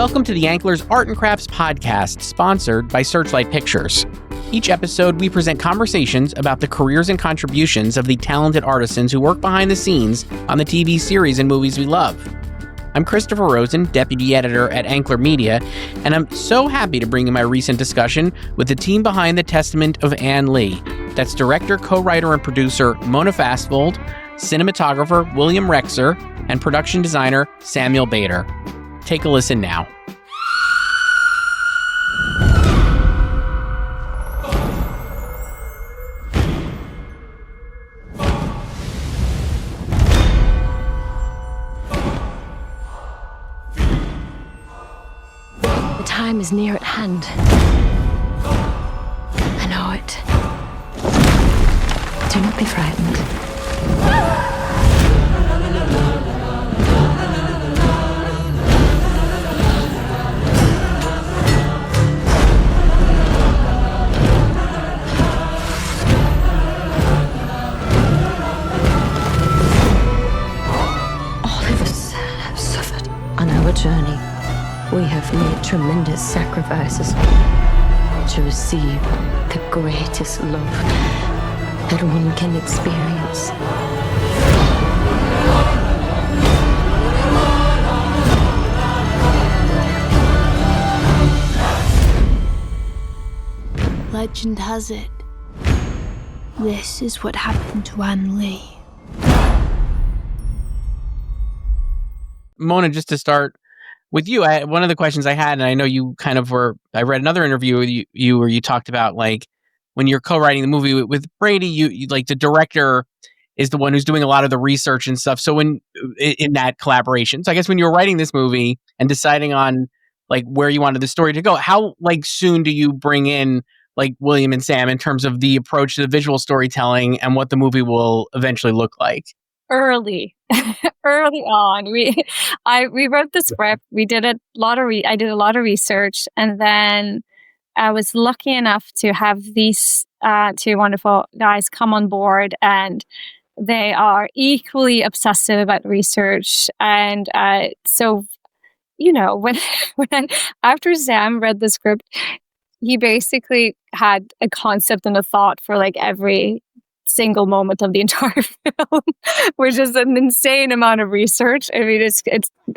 Welcome to the Anklers Art and Crafts podcast, sponsored by Searchlight Pictures. Each episode, we present conversations about the careers and contributions of the talented artisans who work behind the scenes on the TV series and movies we love. I'm Christopher Rosen, Deputy Editor at Ankler Media, and I'm so happy to bring you my recent discussion with the team behind The Testament of Ann Lee. That's director, co-writer, and producer Mona Fastvold, cinematographer William Rexer, and production designer Samuel Bader. Take a listen now. The time is near at hand. I know it. Do not be frightened. Journey. We have made tremendous sacrifices to receive the greatest love that one can experience. Legend has it, this is what happened to Ann Lee. Mona, just to start with you, one of the questions I had, and I know you kind of I read another interview with you where you talked about, like, when you're co-writing the movie with Brady, you like, the director is the one who's doing a lot of the research and stuff. So in that collaboration, so I guess when you're writing this movie and deciding on, like, where you wanted the story to go, how, like, soon do you bring in, like, William and Sam in terms of the approach to the visual storytelling and what the movie will eventually look like? Early on, we wrote the script. We did I did a lot of research, and then I was lucky enough to have these two wonderful guys come on board, and they are equally obsessive about research. And so, you know, when after Sam read the script, he basically had a concept and a thought for, like, every single moment of the entire film, which is an insane amount of research. I mean,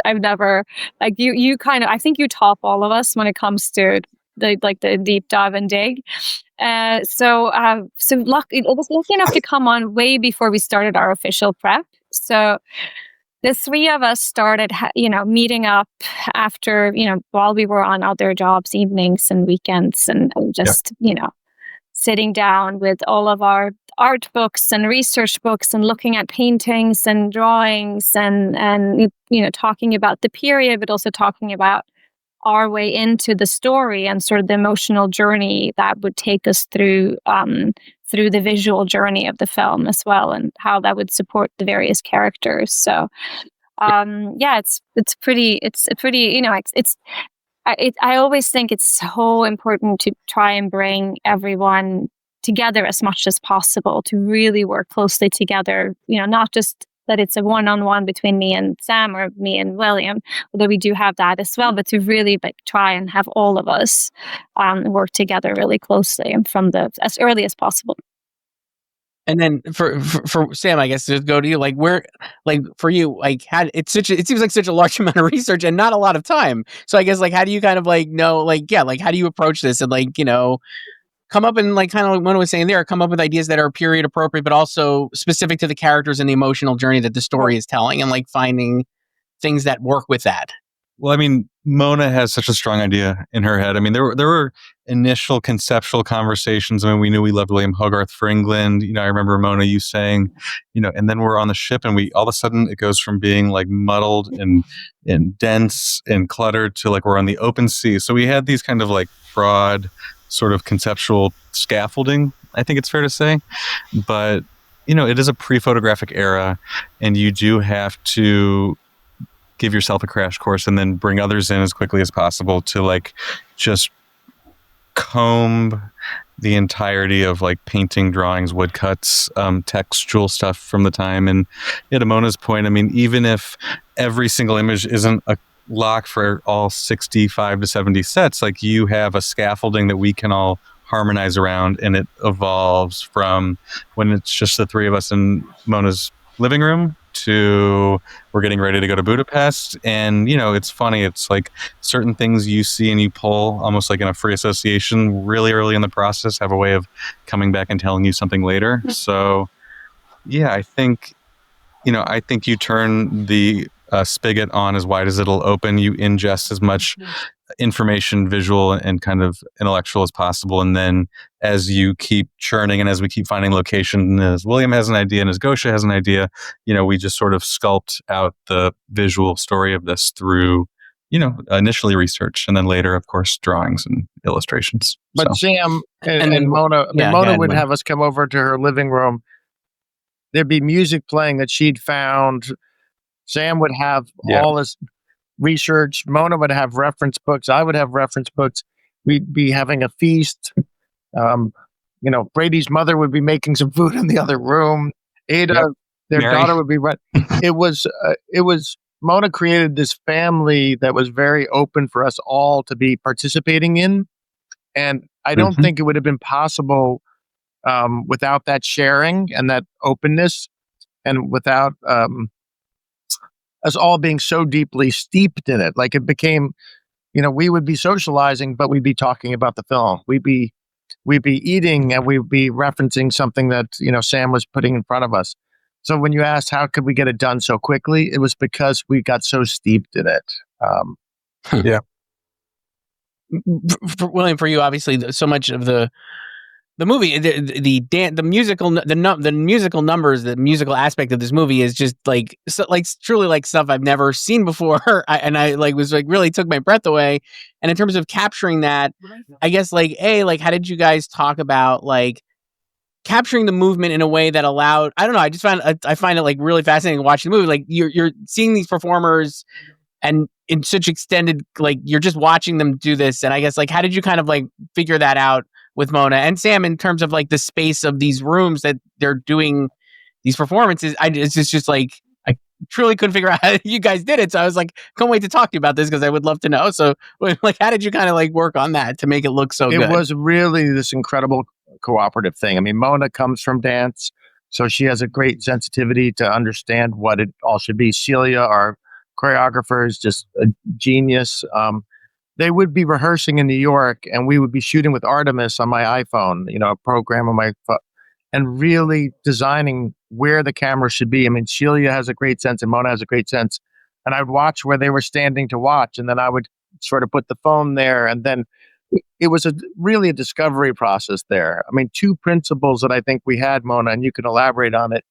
I've never, like, you kind of, I think you top all of us when it comes to the deep dive and dig. So it was lucky enough to come on way before we started our official prep. So the three of us started, meeting up after, while we were on other jobs, evenings and weekends, and just, sitting down with all of our art books and research books and looking at paintings and drawings and talking about the period, but also talking about our way into the story and sort of the emotional journey that would take us through the visual journey of the film as well, and how that would support the various characters. So it's pretty I always think it's so important to try and bring everyone together as much as possible, to really work closely together, not just that it's a one-on-one between me and Sam or me and William, although we do have that as well, but to really, like, try and have all of us work together really closely and from as early as possible. And then for Sam, I guess, to go to you, like, where, like, for you, like, it seems like such a large amount of research and not a lot of time. So I guess, like, how do you kind of, like, know, like, yeah, like, how do you approach this and, like, come up and, like, kind of like Mona was saying there, come up with ideas that are period appropriate, but also specific to the characters and the emotional journey that the story is telling, and, like, finding things that work with that? Well, I mean, Mona has such a strong idea in her head. I mean, there were initial conceptual conversations. I mean, we knew we loved William Hogarth for England. I remember, Mona, you saying, and then we're on the ship, and we all of a sudden it goes from being, like, muddled and dense and cluttered to, like, we're on the open sea. So we had these kind of, like, broad sort of conceptual scaffolding, I think it's fair to say. But, it is a pre-photographic era, and you do have to give yourself a crash course and then bring others in as quickly as possible to, like, just comb the entirety of, like, painting, drawings, woodcuts, textual stuff from the time. And to Mona's point, I mean, even if every single image isn't lock for all 65 to 70 sets, like you have a scaffolding that we can all harmonize around, and it evolves from when it's just the three of us in Mona's living room to we're getting ready to go to Budapest. And it's funny, it's like certain things you see and you pull almost like in a free association really early in the process have a way of coming back and telling you something later. So yeah, I think you turn the spigot on as wide as it'll open. You ingest as much information, visual and kind of intellectual as possible. And then as you keep churning and as we keep finding location, as William has an idea and as Gosha has an idea, we just sort of sculpt out the visual story of this through, initially research and then later, of course, drawings and illustrations. But So, Sam and Mona, Mona would have us come over to her living room. There'd be music playing that she'd found. Sam would have all this research. Mona would have reference books. I would have reference books. We'd be having a feast. Brady's mother would be making some food in the other room. Ada, their Mary. daughter, would be right. It was Mona created this family that was very open for us all to be participating in. And I don't think it would have been possible without that sharing and that openness, and without us all being so deeply steeped in it. Like it became, we would be socializing, but we'd be talking about the film. We'd be eating and we'd be referencing something that, Sam was putting in front of us. So when you asked how could we get it done so quickly, it was because we got so steeped in it. yeah. William, for you, obviously, so much of the movie, the musical numbers, the musical aspect of this movie is just truly like stuff I've never seen before, I was really took my breath away. And in terms of capturing that, I guess how did you guys talk about capturing the movement in a way that allowed? I don't know. I find it really fascinating watching the movie. You're seeing these performers and in such extended, you're just watching them do this. And I guess how did you kind of figure that out with Mona and Sam in terms of the space of these rooms that they're doing these performances? It's just I truly couldn't figure out how you guys did it. So I was can't wait to talk to you about this because I would love to know. So how did you kind of work on that to make it look so good? It was really this incredible cooperative thing. I mean, Mona comes from dance, so she has a great sensitivity to understand what it all should be. Celia, our choreographer, is just a genius. They would be rehearsing in New York and we would be shooting with Artemis on my iPhone, a program on my phone, and really designing where the camera should be. I mean, Celia has a great sense and Mona has a great sense. And I'd watch where they were standing to watch. And then I would sort of put the phone there. And then it was really a discovery process there. I mean, two principles that I think we had, Mona, and you can elaborate on it,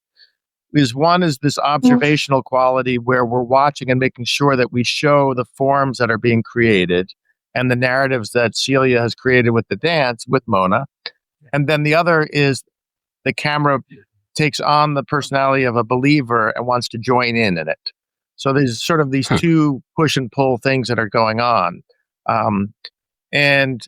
is one is this observational quality where we're watching and making sure that we show the forms that are being created and the narratives that Celia has created with the dance with Mona. And then the other is the camera takes on the personality of a believer and wants to join in it. So there's sort of these two push and pull things that are going on. And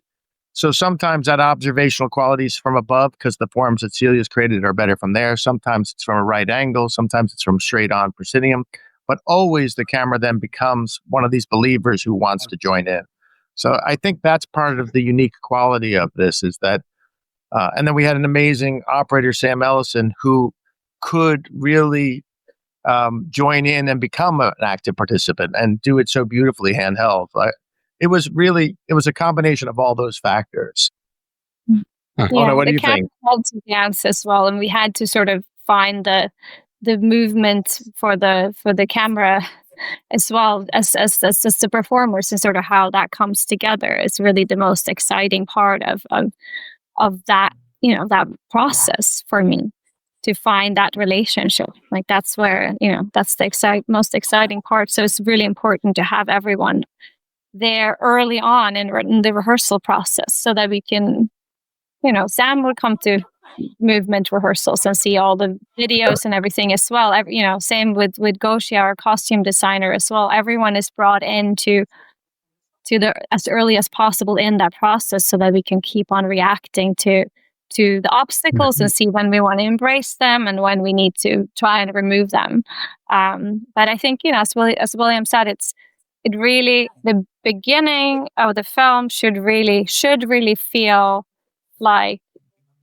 so sometimes that observational quality is from above because the forms that Celia's created are better from there. Sometimes it's from a right angle. Sometimes it's from straight on proscenium. But always the camera then becomes one of these believers who wants to join in. So I think that's part of the unique quality of this is that, and then we had an amazing operator, Sam Ellison, who could really join in and become an active participant and do it so beautifully handheld. It was a combination of all those factors. Mona, what do you think? Called to dance as well, and we had to sort of find the movement for the camera as well as the performers, and sort of how that comes together is really the most exciting part of that that process for me, to find that relationship. That's where that's the most exciting part. So it's really important to have everyone there early on in the rehearsal process so that we can, Sam would come to movement rehearsals and see all the videos and everything as well. Same with Gosha, our costume designer as well. Everyone is brought into the as early as possible in that process so that we can keep on reacting to the obstacles and see when we want to embrace them and when we need to try and remove them. But I think, as William said, it really, the beginning of the film should really feel like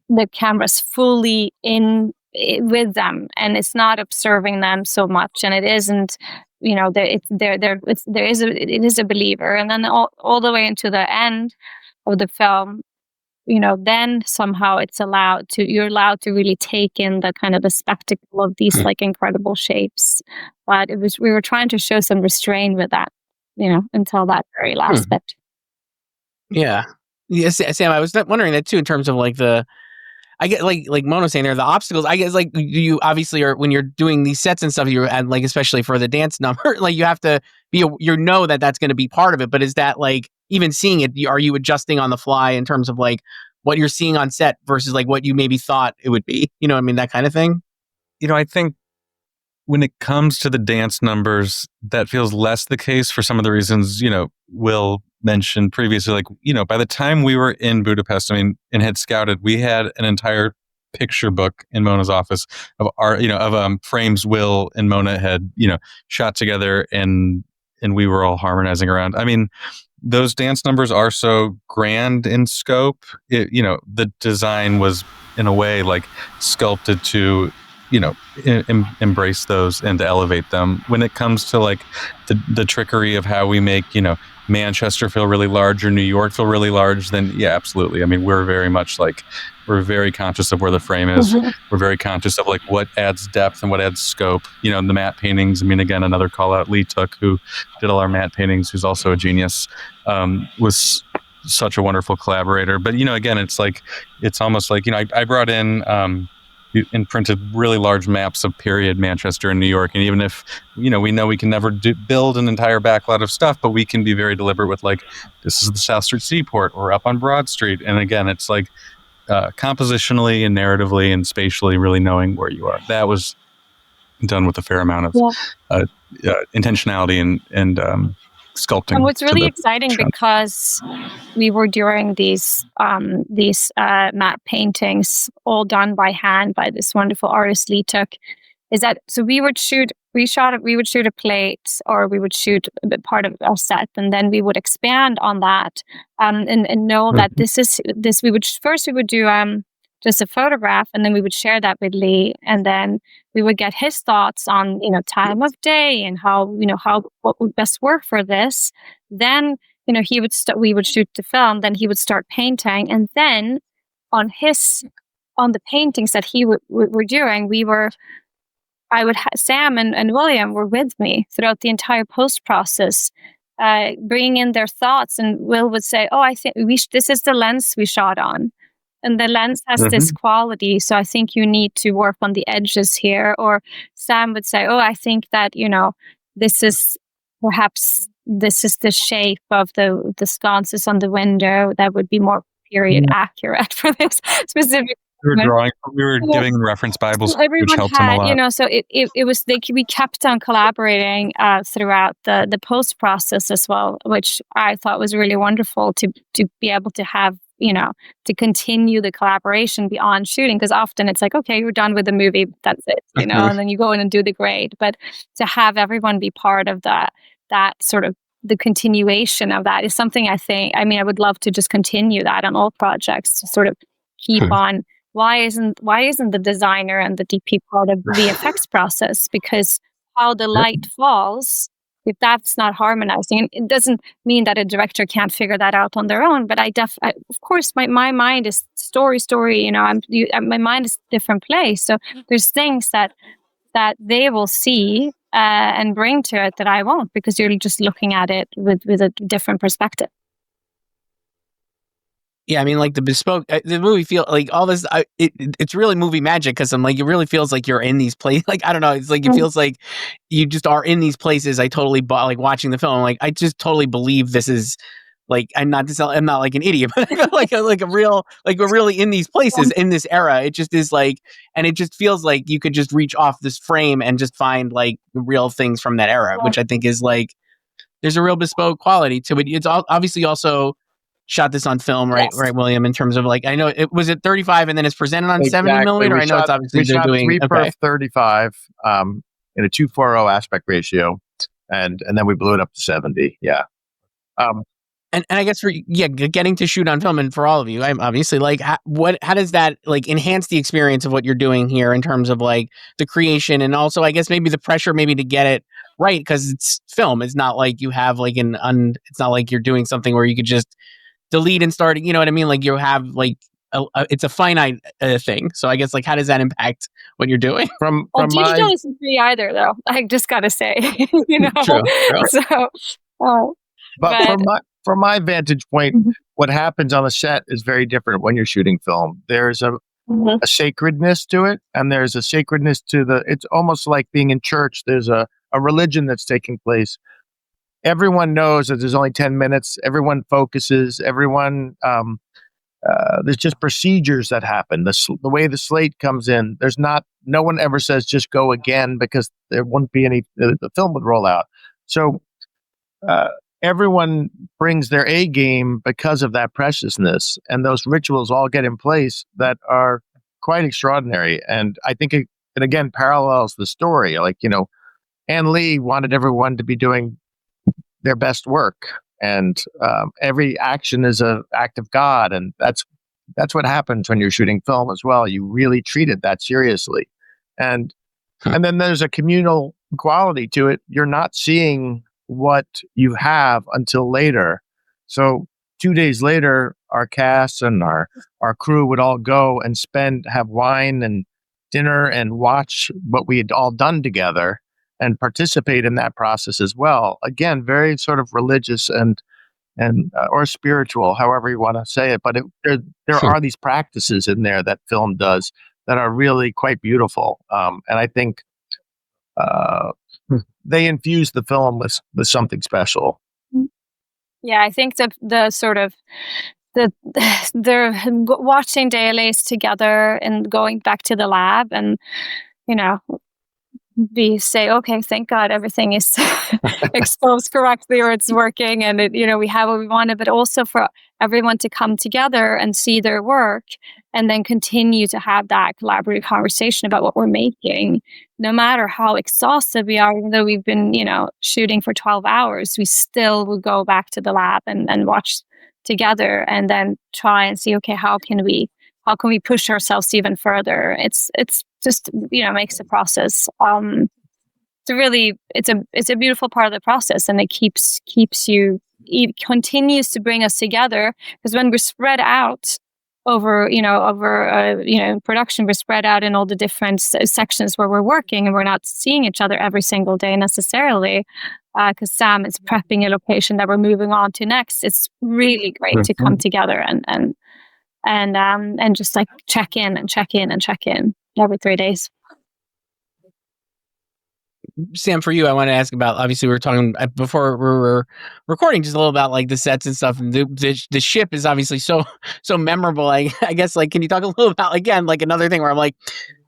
the camera's fully in with them, and it's not observing them so much, and it isn't, you know, it is a believer, and then all the way into the end of the film, you know, then somehow you're allowed to really take in the kind of the spectacle of these like incredible shapes. But we were trying to show some restraint with that, you know, until that very last bit. Yeah. Yes, Sam, I was wondering that too, in terms of like I get like Mona saying there, the obstacles. I guess like you obviously are, when you're doing these sets and stuff, you're at, like, especially for the dance number, like you have to be, you know, that's going to be part of it. But is that like, even seeing it, are you adjusting on the fly in terms of like what you're seeing on set versus like what you maybe thought it would be? You know what I mean? That kind of thing. You know, I think when it comes to the dance numbers, that feels less the case for some of the reasons, you know, Will mentioned previously. Like, you know, by the time we were in Budapest, I mean, and had scouted, we had an entire picture book in Mona's office of our, you know, of frames Will and Mona had, you know, shot together, and we were all harmonizing around. I mean, those dance numbers are so grand in scope. You know, the design was in a way like sculpted to, you know, embrace those and to elevate them. When it comes to like the trickery of how we make, you know, Manchester feel really large or New York feel really large, then yeah, absolutely. I mean, we're very much like, we're very conscious of where the frame is. We're very conscious of like what adds depth and what adds scope. You know, the matte paintings. I mean, again, another call out, Lee Took, who did all our matte paintings, who's also a genius, was such a wonderful collaborator. But, you know, again, it's like, it's almost like, you know, I brought in, and printed really large maps of period Manchester and New York. And even if, you know we can never build an entire backlot of stuff, but we can be very deliberate with like, this is the South Street Seaport or up on Broad Street. And again, it's like compositionally and narratively and spatially really knowing where you are. That was done with a fair amount of intentionality and sculpting. And what's really exciting, because we were doing these matte paintings all done by hand by this wonderful artist Lee Took, is that so we would shoot a plate, or we would shoot a bit part of our set, and then we would expand on that, and know that this we would do just a photograph, and then we would share that with Lee, and then we would get his thoughts on, you know, time of day and how, you know, what would best work for this. Then, you know, we would shoot the film, then he would start painting, and then on the paintings that he were doing, Sam and William were with me throughout the entire post process, bringing in their thoughts, and Will would say, "Oh, I think this is the lens we shot on. And the lens has this quality, so I think you need to work on the edges here." Or Sam would say, "Oh, I think that, you know, this is the shape of the sconces on the window that would be more period accurate for this specific." We were giving reference Bibles, so which helped him a lot. You know, so it was like we kept on collaborating throughout the post process as well, which I thought was really wonderful to be able to have, you know, to continue the collaboration beyond shooting, because often it's like, okay, you're done with the movie, that's it, you know, and then you go in and do the grade. But to have everyone be part of that sort of the continuation of that is something I would love to just continue that on all projects, to sort of keep on. Why isn't the designer and the DP part of the effects process? Because how the light falls, if that's not harmonizing, and it doesn't mean that a director can't figure that out on their own. But of course, my mind is story. You know, my mind is a different place. So there's things that they will see and bring to it that I won't, because you're just looking at it with a different perspective. Yeah, I mean, like the bespoke, the movie feel like all this. It's really movie magic, because I'm like, it really feels like you're in these places. Like, I don't know, it's like it feels like you just are in these places. I totally bought, like, watching the film. I'm like, I just totally believe this is like, I'm not like an idiot, but I feel like a real, like we're really in these places in this era. It just is like, and it just feels like you could just reach off this frame and just find like real things from that era, which I think is like, there's a real bespoke quality to it. It's obviously also shot this on film, right? Yes. Right, William, in terms of like, I know it was at 35 and then it's presented on 70 millimeter. I know it's obviously they're doing 3x35 in a 2:4 aspect ratio. and then we blew it up to 70. Yeah. And I guess getting to shoot on film, and for all of you, I'm obviously like, how does that like enhance the experience of what you're doing here in terms of like the creation, and also I guess maybe the pressure maybe to get it right, because it's film. It's not like you have like it's not like you're doing something where you could just delete and start. You know what I mean? Like you have like it's a finite thing. So I guess like how does that impact what you're doing? From digital isn't free either, though. I just gotta say, True. So, but from my vantage point, what happens on the set is very different when you're shooting film. There's a sacredness to it, and there's a sacredness to it's almost like being in church. There's a religion that's taking place. Everyone knows that there's only 10 minutes. Everyone focuses. Everyone, there's just procedures that happen. The way the slate comes in, no one ever says just go again, because there wouldn't be any, the film would roll out. So, everyone brings their A game because of that preciousness, and those rituals all get in place that are quite extraordinary. And I think it again parallels the story. Like, Ann Lee wanted everyone to be doing their best work, and every action is an act of God, and that's what happens when you're shooting film as well. You really treat it that seriously, and then there's a communal quality to it. You're not seeing what you have until later. So 2 days later, our cast and our crew would all go and have wine and dinner and watch what we had all done together and participate in that process as well. Again, very sort of religious and or spiritual, however you want to say it. But there are these practices in there that film does that are really quite beautiful. And I think they infuse the film with something special. Yeah, I think the sort of they're watching dailies together and going back to the lab, and we say, okay, thank God everything is exposed correctly, or it's working, and we have what we wanted. But also for everyone to come together and see their work, and then continue to have that collaborative conversation about what we're making, no matter how exhausted we are. Even though we've been, shooting for 12 hours, we still will go back to the lab and watch together, and then try and see, okay, how can we push ourselves even further? It's just makes the process it's a beautiful part of the process, and it keeps you, it continues to bring us together, because when we're spread out over production, we're spread out in all the different sections where we're working, and we're not seeing each other every single day necessarily, because Sam is prepping a location that we're moving on to next. It's really great to come together and just like check in every 3 days. Sam, for you, I want to ask about, obviously we were talking before we were recording just a little about like the sets and stuff. And the ship is obviously so memorable. I guess, like, can you talk a little about, again, like another thing where I'm like,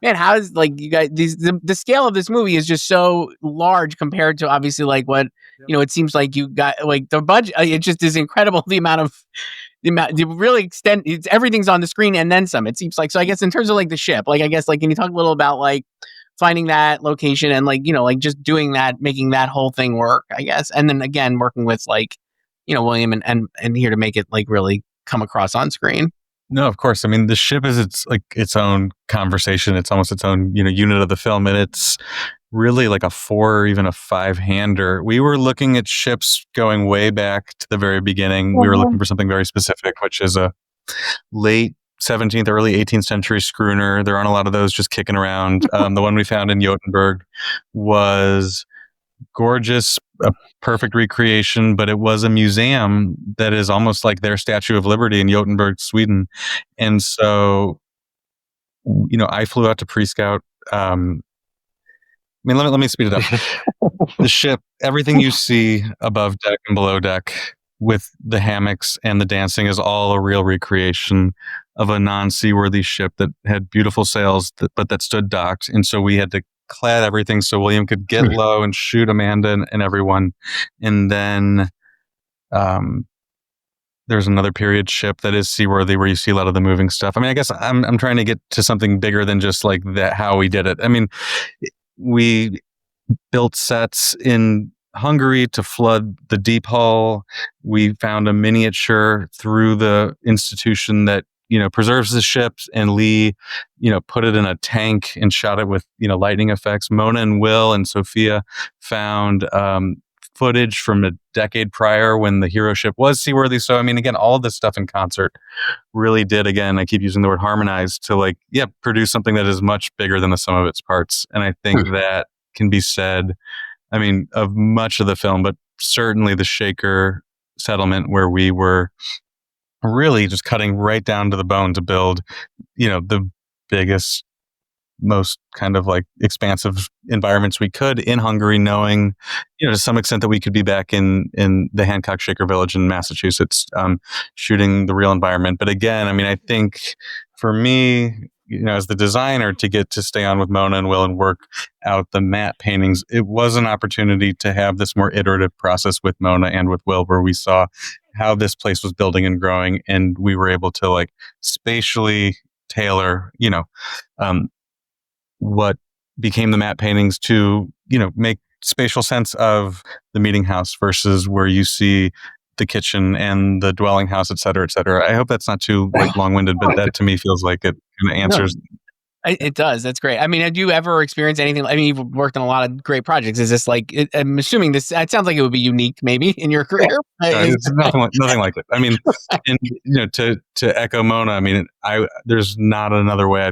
man, how is, like, you guys, the scale of this movie is just so large compared to obviously like what, it seems like you got, like the budget, it just is incredible. The really extent, everything's on the screen and then some, it seems like. So I guess in terms of like the ship, like, I guess, like, can you talk a little about like finding that location and like, like just doing that, making that whole thing work, I guess. And then again, working with like, William and here to make it like really come across on screen. No, of course. I mean, the ship is its own conversation. It's almost its own, unit of the film. And it's really like a 4 or even a 5-hander. We were looking at ships going way back to the very beginning. We were looking for something very specific, which is a late 17th, early 18th century schooner. There aren't a lot of those just kicking around. The one we found in Jotunberg was gorgeous, a perfect recreation, but it was a museum that is almost like their Statue of Liberty in Jotunberg, Sweden. And so, I flew out to pre-scout. Let me speed it up. The ship, everything you see above deck and below deck with the hammocks and the dancing is all a real recreation of a non-seaworthy ship that had beautiful sails, but that stood docked. And so we had to clad everything so William could get low and shoot Amanda and everyone. And then there's another period ship that is seaworthy where you see a lot of the moving stuff. I mean, I guess I'm trying to get to something bigger than just like that, how we did it. I mean, we built sets in Hungary to flood the deep hull. We found a miniature through the institution that, preserves the ships, and Lee, put it in a tank and shot it with, lightning effects. Mona and Will and Sophia found footage from a decade prior when the hero ship was seaworthy. So, I mean, again, all of this stuff in concert really did, again, I keep using the word harmonize, to produce something that is much bigger than the sum of its parts. And I think that can be said, I mean, of much of the film, but certainly the Shaker settlement, where we were really just cutting right down to the bone to build, the biggest, most kind of expansive environments we could in Hungary, knowing, to some extent that we could be back in the Hancock Shaker Village in Massachusetts, shooting the real environment. But again, I mean, I think for me, as the designer, to get to stay on with Mona and Will and work out the matte paintings, it was an opportunity to have this more iterative process with Mona and with Will, where we saw how this place was building and growing, and we were able to spatially tailor, what became the matte paintings to, make spatial sense of the meeting house versus where you see the kitchen and the dwelling house, et cetera, et cetera. I hope that's not too long-winded, but that to me feels like it kind of answers. No, it does. That's great. I mean, have you ever experienced anything? I mean, you've worked on a lot of great projects. Is this I'm assuming this, it sounds like it would be unique maybe in your career. It's nothing like it. I mean, and to echo Mona, I mean, there's not another way.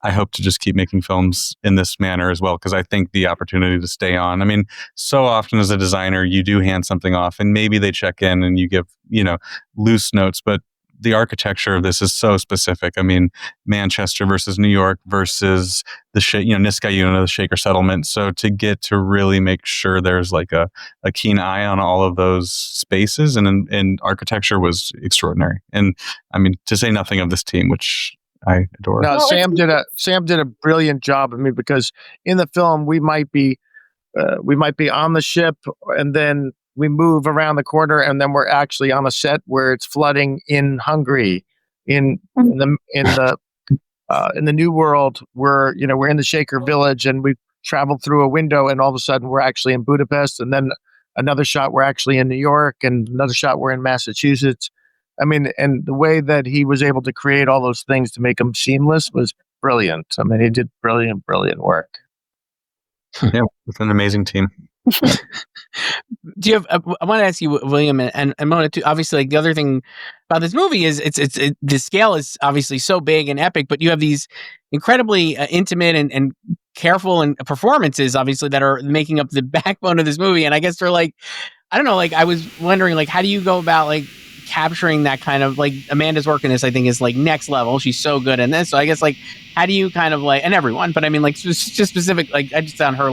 I hope to just keep making films in this manner as well, because I think the opportunity to stay on. I mean, so often as a designer, you do hand something off and maybe they check in and you give, loose notes, but the architecture of this is so specific. I mean, Manchester versus New York versus the Niskayuna, the Shaker settlement. So to get to really make sure there's a keen eye on all of those spaces and architecture was extraordinary. And I mean, to say nothing of this team, which I adore. No, Sam did a brilliant job. I mean, because in the film we might be on the ship, and then we move around the corner, and then we're actually on a set where it's flooding in Hungary, in the New World. We're in the Shaker village, and we travel through a window, and all of a sudden we're actually in Budapest, and then another shot we're actually in New York, and another shot we're in Massachusetts. I mean, and the way that he was able to create all those things to make them seamless was brilliant. I mean, he did brilliant work. Yeah, it's an amazing team. Do you have? I want to ask you, William and Mona, too. Obviously, the other thing about this movie is the scale is obviously so big and epic, but you have these incredibly intimate and careful and performances, obviously, that are making up the backbone of this movie. And I guess they're I don't know. I was wondering, how do you go about capturing that kind of Amanda's work in this, I think, is next level. She's so good in this. So I guess how do you kind of and everyone, but I mean just specific, I just found her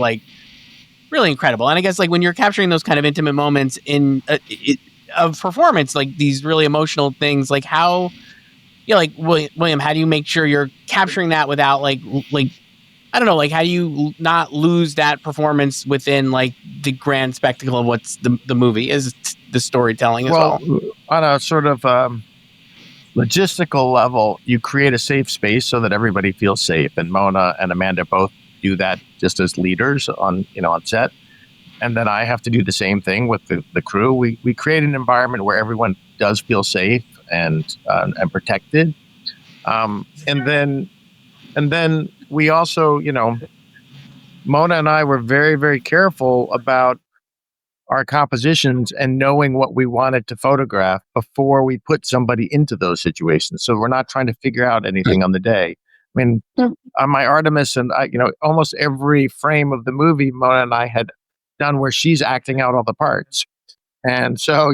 really incredible. And I guess when you're capturing those kind of intimate moments in of performance, these really emotional things, how William, how do you make sure you're capturing that without I don't know, how do you not lose that performance within the grand spectacle of what's the movie is, the storytelling as well? On a sort of logistical level, you create a safe space so that everybody feels safe, and Mona and Amanda both do that just as leaders on set. And then I have to do the same thing with the crew. We create an environment where everyone does feel safe and protected, and then we also, Mona and I were very, very careful about our compositions and knowing what we wanted to photograph before we put somebody into those situations. So we're not trying to figure out anything on the day. I mean, on my Artemis, and almost every frame of the movie, Mona and I had done where she's acting out all the parts. And so,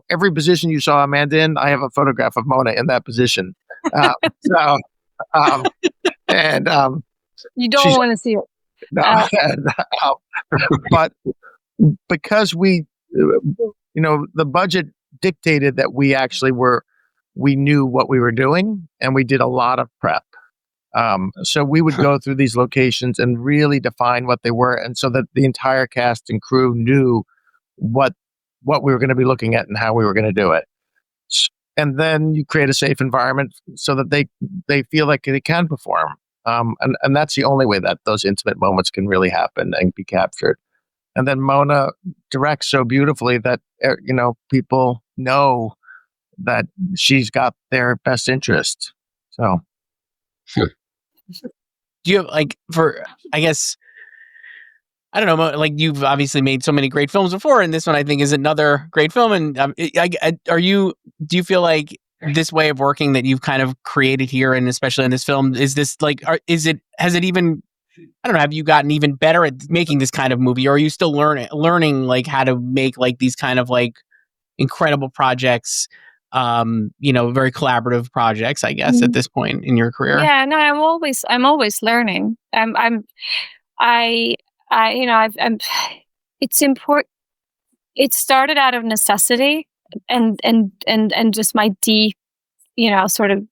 every position you saw Amanda in, I have a photograph of Mona in that position. You don't want to see it. No, but because we, the budget dictated that we knew what we were doing, and we did a lot of prep. So we would go through these locations and really define what they were, and so that the entire cast and crew knew what we were going to be looking at and how we were going to do it. And then you create a safe environment so that they feel like they can perform. And that's the only way that those intimate moments can really happen and be captured. And then Mona directs so beautifully that, people know that she's got their best interest. So. Do you have I guess, I don't know, like you've obviously made so many great films before, and this one I think is another great film. And do you feel like this way of working that you've kind of created here, and especially in this film, is this has it even, I don't know, have you gotten even better at making this kind of movie, or are you still learning like how to make like these kind of like incredible projects, very collaborative projects, I guess, at this point in your career? Yeah, no, I'm always learning. It's important. It started out of necessity and just my deep, sort of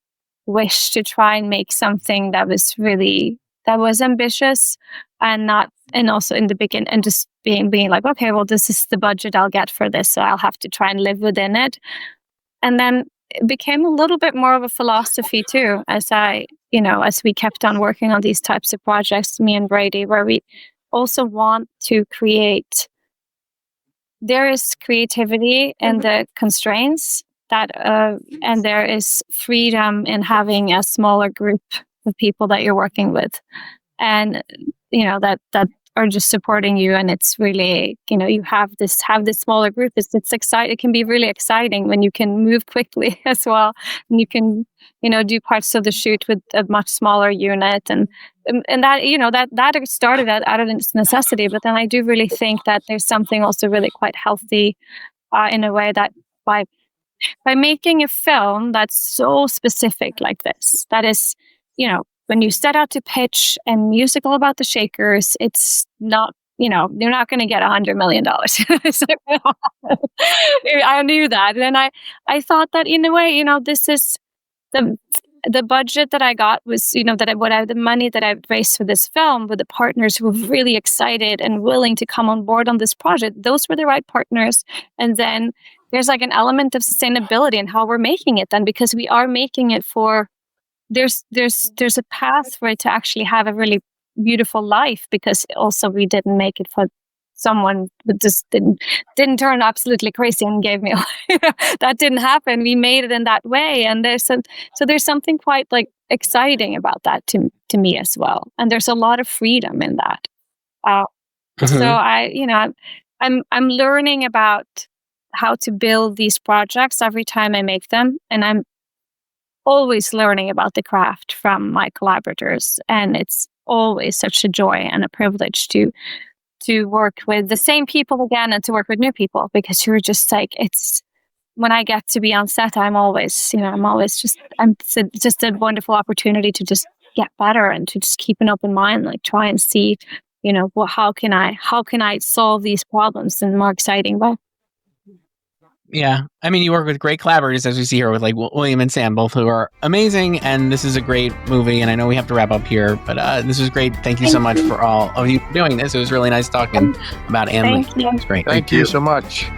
wish to try and make something that was ambitious and also in the beginning, and just being like, okay, well, this is the budget I'll get for this, so I'll have to try and live within it. And then it became a little bit more of a philosophy too, as we kept on working on these types of projects, me and Brady, where we also want to create. There is creativity in the constraints and there is freedom in having a smaller group of people that you're working with, and that are just supporting you. And it's really, you have this smaller group. It's exciting. It can be really exciting when you can move quickly as well, and you can do parts of the shoot with a much smaller unit, and that that started out of necessity. But then I do really think that there's something also really quite healthy in a way that by making a film that's so specific like this, that is, when you set out to pitch a musical about the Shakers, it's not, you're not going to get $100 million. I knew that. And I thought that in a way, this is the budget that I got was, the money that I raised for this film with the partners who were really excited and willing to come on board on this project. Those were the right partners. And then there's like an element of sustainability in how we're making it then, because we are making it for, there's a path for it to actually have a really beautiful life, because also we didn't make it for someone who just didn't turn absolutely crazy and gave me that didn't happen. We made it in that way, and there's something quite like exciting about that to me as well, and there's a lot of freedom in that. So I'm learning about how to build these projects every time I make them, and I'm always learning about the craft from my collaborators, and it's always such a joy and a privilege to work with the same people again and to work with new people, because you're just like, it's when I get to be on set, it's just a wonderful opportunity to just get better and to just keep an open mind, like try and see, how can I solve these problems in a more exciting way. Yeah. I mean, you work with great collaborators, as we see here with like William and Sam, both who are amazing. And this is a great movie. And I know we have to wrap up here, but this was great. Thank you so much for all of you doing this. It was really nice talking about An Lee. Thank you. It was great. Thank you so much.